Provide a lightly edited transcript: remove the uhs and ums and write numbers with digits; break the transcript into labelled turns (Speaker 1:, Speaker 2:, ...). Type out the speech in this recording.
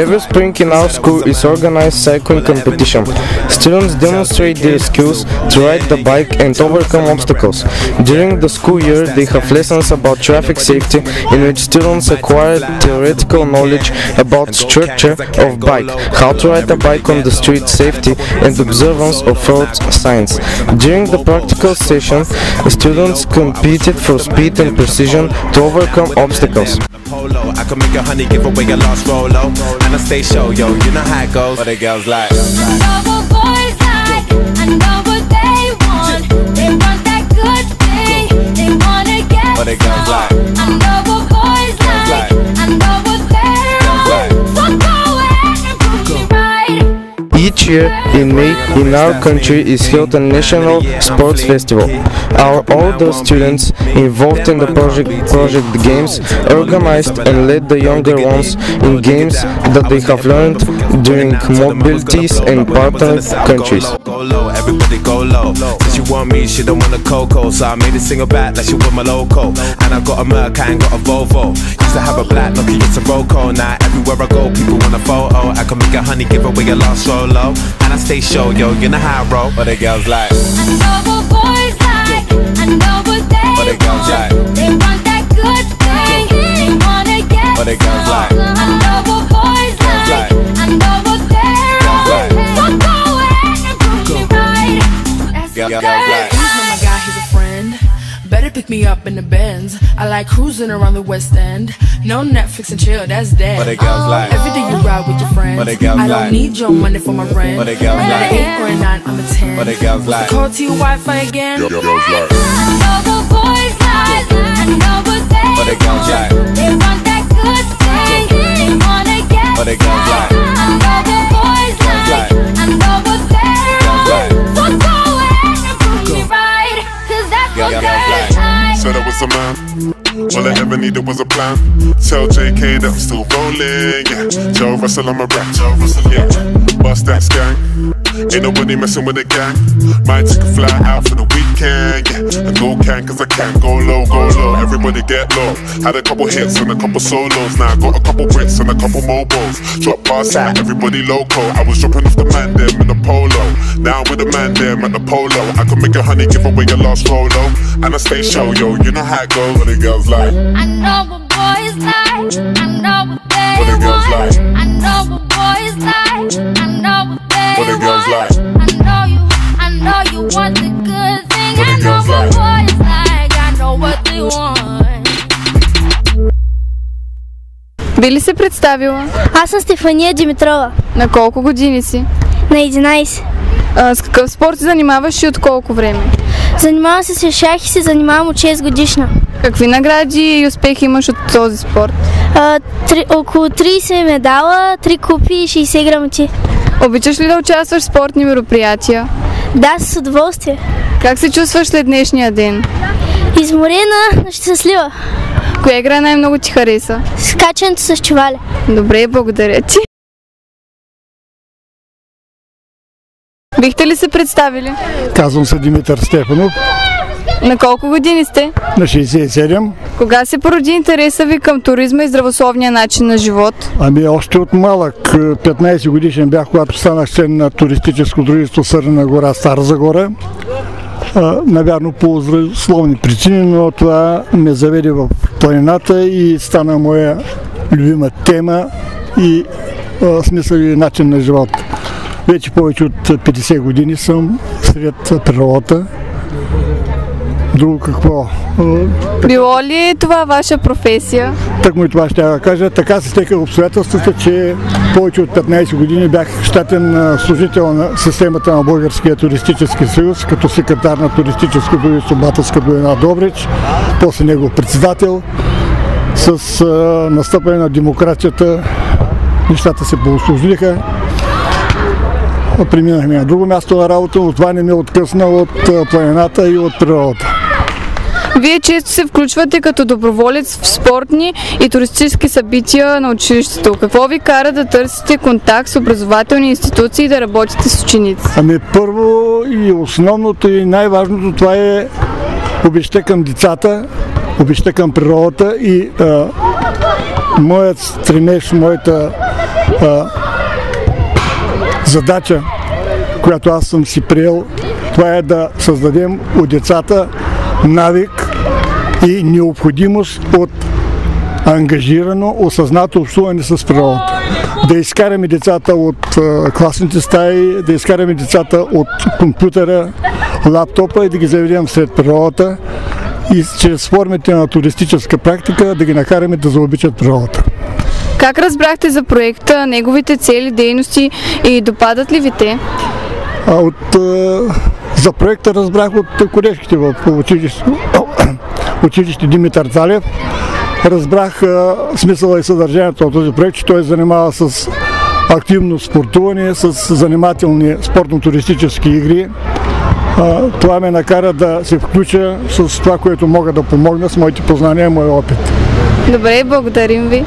Speaker 1: Every spring in our school is organized cycling competition. Students demonstrate their skills to ride the bike and overcome obstacles. During the school year, they have lessons about traffic safety, in which students acquire theoretical knowledge about structure of bike, how to ride a bike on the street, safety and observance of road signs. During the practical session, students competed for speed and precision to overcome obstacles.
Speaker 2: I can make a honey, give away a lost Rolo, and I stay show, yo, you know how it goes. What the girls like?
Speaker 3: I know what boys like, I know what they want. They want that good thing, they wanna get
Speaker 2: what the girls like?
Speaker 3: I know what boys like, I know what they're on. So go ahead and prove me right.
Speaker 1: Each year in May in our country is held a national sports festival. All those students involved in the project games organized and led the younger ones in games that they have learned during mobilities and partner countries.
Speaker 2: Go low, everybody go low. Since you want me, she don't want a Coco, so I made a single back like she want my loco. And I got a Merc, I ain't got a Volvo. Used to have a black Nokia, it's a Roco. Now everywhere I go, people want a photo. I can make a honey, give away a lost Rolo, and I stay show, yo, you know how I roll. What the girls like?
Speaker 3: I know what boys like, I know what they
Speaker 2: girls
Speaker 3: want.
Speaker 2: like?
Speaker 3: They want that good thing, they wanna get
Speaker 2: What the girls like?
Speaker 3: I know what boys like, I know what they're on. So go ahead and prove me right. That's
Speaker 2: Girls
Speaker 3: okay.
Speaker 2: like?
Speaker 4: He's not my guy, he's a friend. Better pick me up in the Benz. I like cruising around the West End. No Netflix and chill, that's dead.
Speaker 2: What the girls like?
Speaker 4: Every day you ride with your friends.
Speaker 2: What the girls
Speaker 4: I don't
Speaker 2: like?
Speaker 4: need your money for my rent.
Speaker 2: What the girls
Speaker 4: I'm
Speaker 2: like?
Speaker 4: an 8 or a 9, I'm a 10.
Speaker 2: What the girls like?
Speaker 4: Call to your Wi-Fi again.
Speaker 3: I know what boys like, I know what
Speaker 2: What the
Speaker 3: they
Speaker 2: girls like?
Speaker 3: want. They want that good thing, they wanna get
Speaker 2: What the girls like?
Speaker 3: I know what boys like, I know what they're on. So go ahead and prove me right, 'cause that's what
Speaker 2: Girls
Speaker 3: girls
Speaker 2: like?
Speaker 3: like.
Speaker 5: Said I was a man, all I ever needed was a plan. Tell JK that I'm still rolling, yeah. Joe Russell, I'm a rap, yeah. Bust that gang, ain't nobody messing with the gang. Might take a fly out for the weekend, yeah. And go can, cause I can go low, everybody get low. Had a couple hits and a couple solos, now I got a couple Brits and a couple mobiles. Drop past out, everybody loco. I was dropping off the man them in the polo. Now I'm with the man them at the polo. I can make a honey, give away a lost Rolo, and I stay show, yo, you know how it goes. What the girls like?
Speaker 3: I know what boys like, I know what they
Speaker 5: What the girls
Speaker 3: want.
Speaker 5: like?
Speaker 3: I know what boys like, I know what they
Speaker 5: What the girls
Speaker 3: want.
Speaker 5: like?
Speaker 3: I know you want the good thing.
Speaker 5: What the
Speaker 3: I know
Speaker 5: girls
Speaker 3: what
Speaker 5: like?
Speaker 3: boys like, I know what they want.
Speaker 6: Би ли се представила?
Speaker 7: Аз съм Стефания Димитрова,
Speaker 6: На колко години си?
Speaker 7: на 11.
Speaker 6: С какъв спорт се занимаваш и от колко време?
Speaker 7: Занимавам се с шах и се занимавам от 6 годишна.
Speaker 6: Какви награди и успехи имаш от този спорт?
Speaker 7: Около 30 медала, 3 купи и 60 грамоти.
Speaker 6: Обичаш ли да участваш в спортни мероприятия?
Speaker 7: Да, с удоволствие.
Speaker 6: Как се чувстваш след днешния ден?
Speaker 7: Изморена, но щастлива.
Speaker 6: Коя игра най-много ти хареса?
Speaker 7: Скачането с чували.
Speaker 6: Добре, благодаря ти. Бихте ли се представили?
Speaker 8: Казвам се Димитър Стефанов,
Speaker 6: На колко години сте?
Speaker 8: на 67.
Speaker 6: Кога се породи интереса ви към туризма и здравословния начин на живот?
Speaker 8: Ами още от малък, 15 годишен бях, когато станах член на туристическо дружество Сърнена гора, Стара Загора. Навярно по здравословни причини, но това ме заведе в планината и стана моя любима тема и смисъл и начин на живот. Вече повече от 50 години съм сред природата. Друго какво?
Speaker 6: Било ли е това ваша професия?
Speaker 8: Тъкмо и това ще я кажа. Така се стекаха обстоятелствата, че повече от 15 години бях щатен служител на системата на Българския туристически съюз, като секретар на туристическо дружество Батърска долина Добрич, после него председател. С настъпване на демокрацията нещата се поусложниха. Преминахме на друго място на работа, но това не ме откъсна от планината и от природата.
Speaker 6: Вие често се включвате като доброволец в спортни и туристически събития на училището. Какво ви кара да търсите контакт с образователни институции и да работите с ученици?
Speaker 8: Ами първо и основното и най-важното това е обичта към децата, обичта към природата и моят стремеж, моята задача, която аз съм си приел, това е да създадем у децата навик и необходимост от ангажирано, осъзнато общуване с природата. Да изкараме децата от класните стаи, да изкараме децата от компютъра, лаптопа и да ги заведем сред природата и чрез формите на туристическа практика да ги накараме да заобичат природата.
Speaker 6: Как разбрахте за проекта, неговите цели, дейности и допадат ли ви те?
Speaker 8: За проекта разбрах от колежките в училище Димитър Цалев. Разбрах смисъла и съдържанието на този проект, че той занимава с активно спортуване, с занимателни спортно-туристически игри. Това ме накара да се включа с това, което мога да помогна с моите познания и моя опит.
Speaker 6: Добре, благодарим ви.